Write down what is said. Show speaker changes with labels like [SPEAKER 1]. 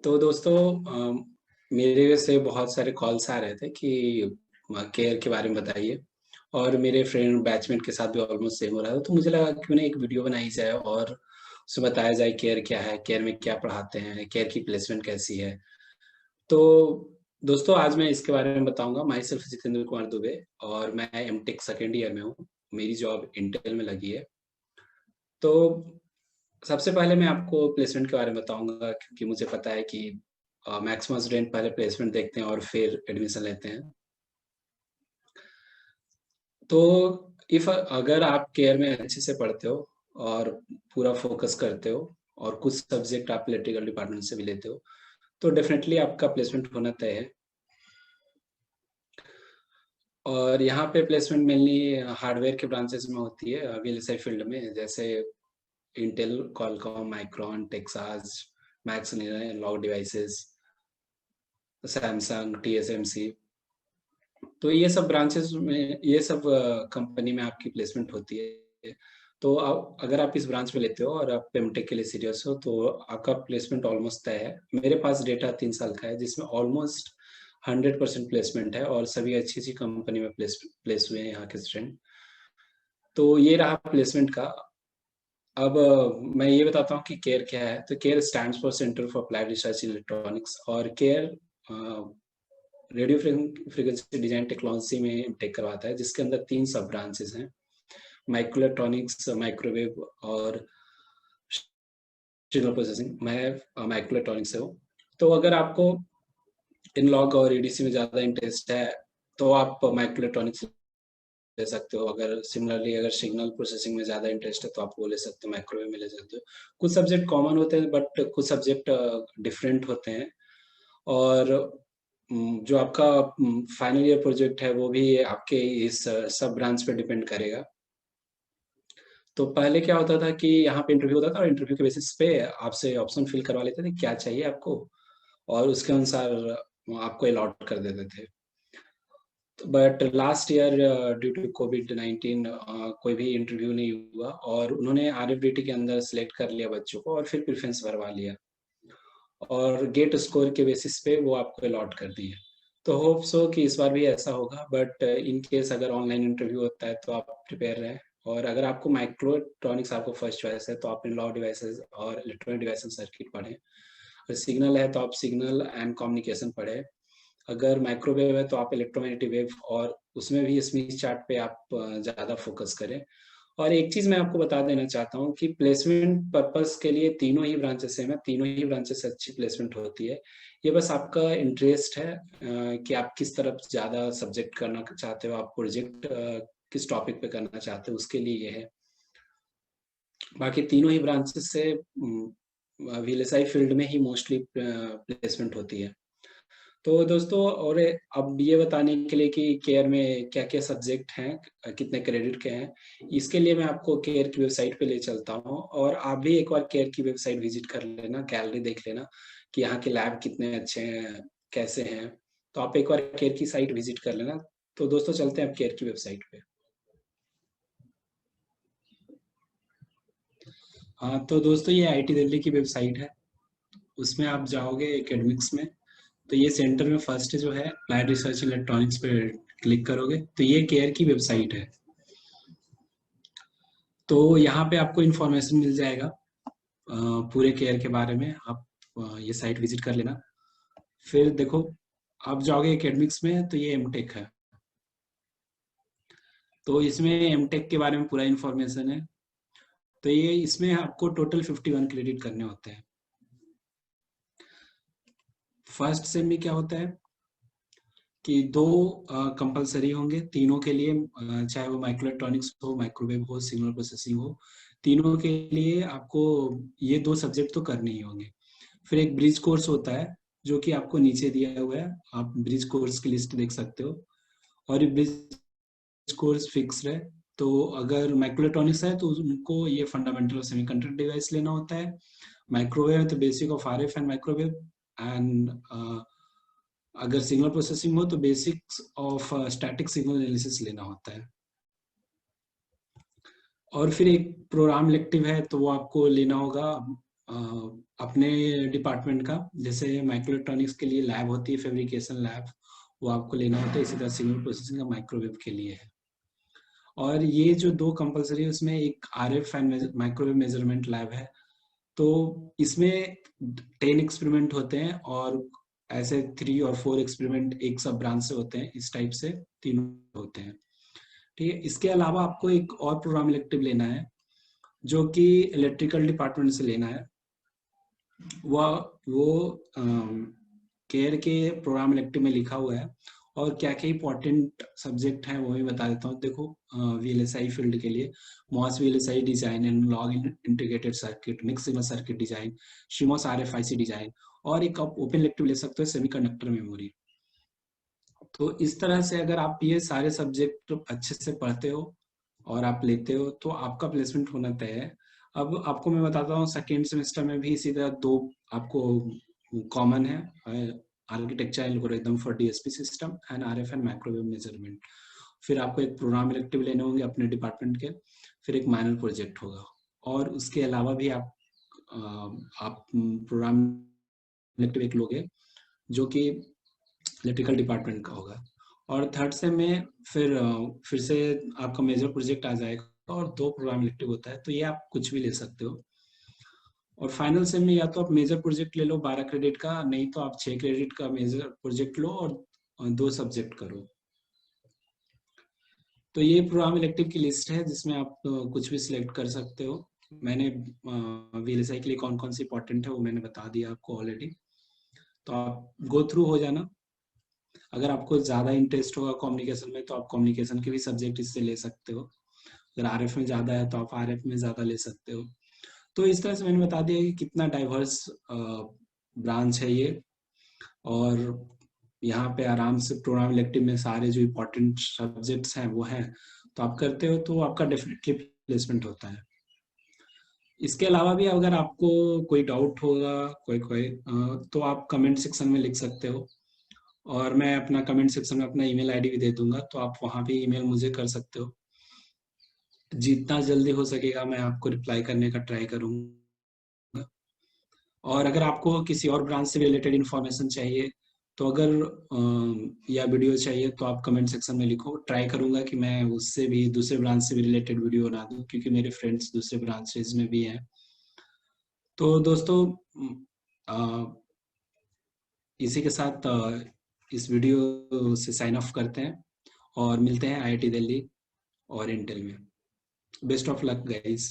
[SPEAKER 1] तो दोस्तों मेरे से बहुत सारे कॉल्स आ रहे थे कि केयर के बारे में बताइए। और मेरे फ्रेंड बैचमेट के साथ भी ऑलमोस्ट सेम हो रहा था, तो मुझे लगा क्यों ना एक वीडियो बनाई जाए और उसमें बताया जाए केयर क्या है, केयर में क्या पढ़ाते हैं, केयर की प्लेसमेंट कैसी है। तो दोस्तों आज मैं इसके बारे में बताऊंगा। माई सेल्फ जितेंद्र कुमार दुबे और मैं एमटेक सेकेंड ईयर में हूँ। मेरी जॉब इंटेल में लगी है। तो सबसे पहले मैं आपको प्लेसमेंट के बारे में बताऊंगा, क्योंकि मुझे पता है कि मैक्सिमम स्टूडेंट पहले प्लेसमेंट देखते हैं और फिर एडमिशन लेते हैं। तो इफ अगर आप केयर में अच्छे से पढ़ते हो और पूरा फोकस करते हो और कुछ सब्जेक्ट आप इलेक्ट्रिकल डिपार्टमेंट से भी लेते हो, तो डेफिनेटली आपका प्लेसमेंट होना तय है। और यहाँ पे प्लेसमेंट मेनली हार्डवेयर के ब्रांचेस में होती है, वीएलएसआई फील्ड में, जैसे Intel, Qualcomm, micron, Texas, max, log devices, Samsung, TSMC. तो ये सब ब्रांचेस में, ये सब कंपनी में आपकी प्लेसमेंट होती है। तो अगर आप इस ब्रांच में लेते हो और आप एमटेक के लिए सीरियस हो, तो आपका प्लेसमेंट ऑलमोस्ट तय है। मेरे पास डेटा 3 साल का है, जिसमें ऑलमोस्ट 100% प्लेसमेंट है और सभी अच्छी अच्छी कंपनी में प्लेस हुए हैं यहाँ के स्टूडेंट। तो ये रहा प्लेसमेंट का। अब मैं ये बताता हूँ कि केयर क्या है। तो CARE stands for centre for applied research in electronics. और CARE radio frequency design technology में टेक करवाता है, जिसके अंदर 3 सब ब्रांचेस हैं: माइक्रो इलेक्ट्रॉनिक्स, माइक्रोवेव और सिग्नल प्रोसेसिंग। मैं माइक्रो इलेक्ट्रॉनिक्स से हूँ। तो अगर आपको इन लॉग और एडीसी में ज़्यादा इंटरेस्ट है, तो आप माइक्रो इलेक्ट्रॉनिक्स ले सकते हो। अगर सिमिलरली अगर सिग्नल प्रोसेसिंग में ज़्यादा इंटरेस्ट है, तो आप वो ले सकते हो, माइक्रोवेव में ले सकते हो। कुछ सब्जेक्ट कॉमन होते हैं, बट कुछ सब्जेक्ट डिफरेंट होते हैं। और जो आपका फाइनल ईयर प्रोजेक्ट है, वो भी आपके इस सब ब्रांच पे डिपेंड करेगा। तो पहले क्या होता था कि यहाँ पे इंटरव्यू होता था और इंटरव्यू के बेसिस पे आपसे ऑप्शन फिल करवा लेते थे, क्या चाहिए आपको, और उसके अनुसार आपको अलॉट कर देते थे। But last year due to कोविड-19 कोई भी इंटरव्यू नहीं हुआ और उन्होंने आरएफडीटी के अंदर सेलेक्ट कर लिया बच्चों को और फिर प्रेफरेंस भरवा लिया और गेट स्कोर के बेसिस पे वो आपको अलॉट कर दिए। तो होप सो कि इस बार भी ऐसा होगा, बट इन केस अगर ऑनलाइन इंटरव्यू होता है तो आप प्रिपेयर रहें। और अगर आपको माइक्रोइलेक्ट्रॉनिक्स आपको फर्स्ट चॉइस है, तो आप इन लॉ डिवाइसेस और इलेक्ट्रॉनिक डिवाइसेस सर्किट पढ़ें। अगर सिग्नल है तो आप सिग्नल एंड कम्युनिकेशन पढ़ें। अगर माइक्रोवेव है तो आप इलेक्ट्रोमैग्नेटिक वेव और उसमें भी स्मिथ चार्ट पे आप ज़्यादा फोकस करें। और एक चीज़ मैं आपको बता देना चाहता हूँ कि प्लेसमेंट पर्पस के लिए तीनों ही ब्रांचेस हैं, तीनों ही ब्रांचेस से अच्छी प्लेसमेंट होती है। ये बस आपका इंटरेस्ट है कि आप किस तरफ ज़्यादा सब्जेक्ट करना चाहते हो, आप प्रोजेक्ट किस टॉपिक पे करना चाहते हो, उसके लिए ये है। बाकी तीनों ही ब्रांचेस से वीएलएसआई फील्ड में ही मोस्टली प्लेसमेंट होती है। तो दोस्तों, और अब ये बताने के लिए कि केयर में क्या क्या सब्जेक्ट हैं, कितने क्रेडिट के हैं, इसके लिए मैं आपको केयर की वेबसाइट पे ले चलता हूँ और आप भी एक बार केयर की वेबसाइट विजिट कर लेना, गैलरी देख लेना कि यहाँ के लैब कितने अच्छे हैं, कैसे हैं। तो आप एक बार केयर की साइट विजिट कर लेना। तो दोस्तों चलते हैं अब केयर की वेबसाइट पे। हाँ, तो दोस्तों ये आईटी दिल्ली की वेबसाइट है। उसमें आप जाओगे एकेडमिक्स में, तो ये सेंटर में फर्स्ट जो है अप्लाइड रिसर्च इलेक्ट्रॉनिक्स पे क्लिक करोगे, तो ये केयर की वेबसाइट है। तो यहाँ पे आपको इन्फॉर्मेशन मिल जाएगा पूरे केयर के बारे में। आप ये साइट विजिट कर लेना। फिर देखो, आप जाओगे एकेडमिक्स में, तो ये एमटेक है। तो इसमें एमटेक के बारे में पूरा इन्फॉर्मेशन है। तो ये इसमें आपको टोटल 51 क्रेडिट करने होते हैं। फर्स्ट सेम में क्या होता है कि दो कंपलसरी होंगे तीनों के लिए, चाहे वो माइक्रो इलेक्ट्रॉनिक्स हो, माइक्रोवेव हो, सिग्नल प्रोसेसिंग हो, तीनों के लिए आपको ये 2 सब्जेक्ट तो करने ही होंगे। फिर एक ब्रिज कोर्स होता है, जो कि आपको नीचे दिया हुआ है, आप ब्रिज कोर्स की लिस्ट देख सकते हो। और ये ब्रिज कोर्स फिक्स है। तो अगर माइक्रो इलेक्ट्रॉनिक्स है तो उनको ये फंडामेंटल ऑफ सेमीकंडक्टर डिवाइस लेना होता है। माइक्रोवेव है तो basic of RF and microwave. And अगर सिग्नल प्रोसेसिंग हो तो basics of static signal analysis लेना होता है। और फिर एक प्रोग्राम इलेक्टिव है, तो वो आपको लेना होगा अपने डिपार्टमेंट का, जैसे माइक्रोइलेक्ट्रॉनिक्स के लिए लैब होती है, फैब्रिकेशन लैब, वो आपको लेना होता है। इसी तरह सिग्नल प्रोसेसिंग का माइक्रोवेव के लिए है। और ये जो 2 कंपलसरी है, उसमें एक RF and microwave measurement lab है। तो इसमें 10 एक्सपेरिमेंट होते हैं और ऐसे 3 और 4 एक्सपेरिमेंट एक सब ब्रांच से होते हैं। इस टाइप से 3 होते हैं। ठीक है। इसके अलावा आपको एक और प्रोग्राम इलेक्टिव लेना है, जो कि इलेक्ट्रिकल डिपार्टमेंट से लेना है। वो केयर के प्रोग्राम इलेक्टिव में लिखा हुआ है। और क्या क्या इंपॉर्टेंट सब्जेक्ट हैं वो भी बता देता हूँ। देखो, VLSI फील्ड के लिए MOS VLSI design, analogue integrated circuit, mix signal circuit design, CMOS RFIC design, और एक आप ओपन इलेक्टिव ले सकते हो, सेमीकंडक्टर मेमोरी। तो इस तरह से अगर आप ये सारे सब्जेक्ट अच्छे से पढ़ते हो और आप लेते हो तो आपका प्लेसमेंट होना तय है। अब आपको मैं बताता हूँ, सेकेंड सेमेस्टर में भी इसी तरह 2 आपको कॉमन है, architecture algorithm for DSP system and RF and microwave measurement. फिर आपको एक प्रोग्राम इलेक्टिव लेने होंगे अपने डिपार्टमेंट के, फिर एक माइनर प्रोजेक्ट होगा। और उसके अलावा भी आप प्रोग्राम इलेक्टिव एक लोगे जो कि इलेक्ट्रिकल डिपार्टमेंट का होगा। और थर्ड सेम में फिर से आपका मेजर प्रोजेक्ट आ जाएगा और 2 प्रोग्राम इलेक्टिव होता है। तो ये आप कुछ भी ले सकते हो। और फाइनल सेम में या तो आप मेजर प्रोजेक्ट ले लो 12 क्रेडिट का, नहीं तो आप 6 क्रेडिट का मेजर प्रोजेक्ट लो और 2 सब्जेक्ट करो। तो ये प्रोग्राम इलेक्टिव की लिस्ट है जिसमें आप कुछ भी सिलेक्ट कर सकते हो। मैंने VLSI के लिए कौन कौन सी इंपॉर्टेंट है वो मैंने बता दिया आपको ऑलरेडी। तो आप गो थ्रू हो जाना। अगर आपको ज़्यादा इंटरेस्ट होगा कम्युनिकेशन में तो आप कम्युनिकेशन के भी सब्जेक्ट इससे ले सकते हो। अगर RF में ज़्यादा है तो आप RF में ज़्यादा ले सकते हो। तो इस तरह से मैंने बता दिया कि कितना डाइवर्स ब्रांच है ये। और यहाँ पे आराम से प्रोग्राम इलेक्टिव में सारे जो इम्पोर्टेंट सब्जेक्ट्स हैं वो हैं, तो आप करते हो तो आपका डेफिनेटली प्लेसमेंट होता है। इसके अलावा भी अगर आपको कोई डाउट होगा तो आप कमेंट सेक्शन में लिख सकते हो। और मैं अपना कमेंट सेक्शन में अपना ईमेल आईडी भी दे दूंगा, तो आप वहाँ भी ईमेल मुझे कर सकते हो। जितना जल्दी हो सकेगा मैं आपको रिप्लाई करने का ट्राई करूंगा। और अगर आपको किसी और ब्रांच से रिलेटेड इन्फॉर्मेशन चाहिए तो अगर या वीडियो चाहिए तो आप कमेंट सेक्शन में लिखो। ट्राई करूंगा कि मैं उससे भी, दूसरे ब्रांच से भी रिलेटेड वीडियो बना दूं, क्योंकि मेरे फ्रेंड्स दूसरे ब्रांचेज में भी हैं। तो दोस्तों, इसी के साथ इस वीडियो से साइन ऑफ करते हैं और मिलते हैं IIT दिल्ली और इंटेल में। Best of luck guys.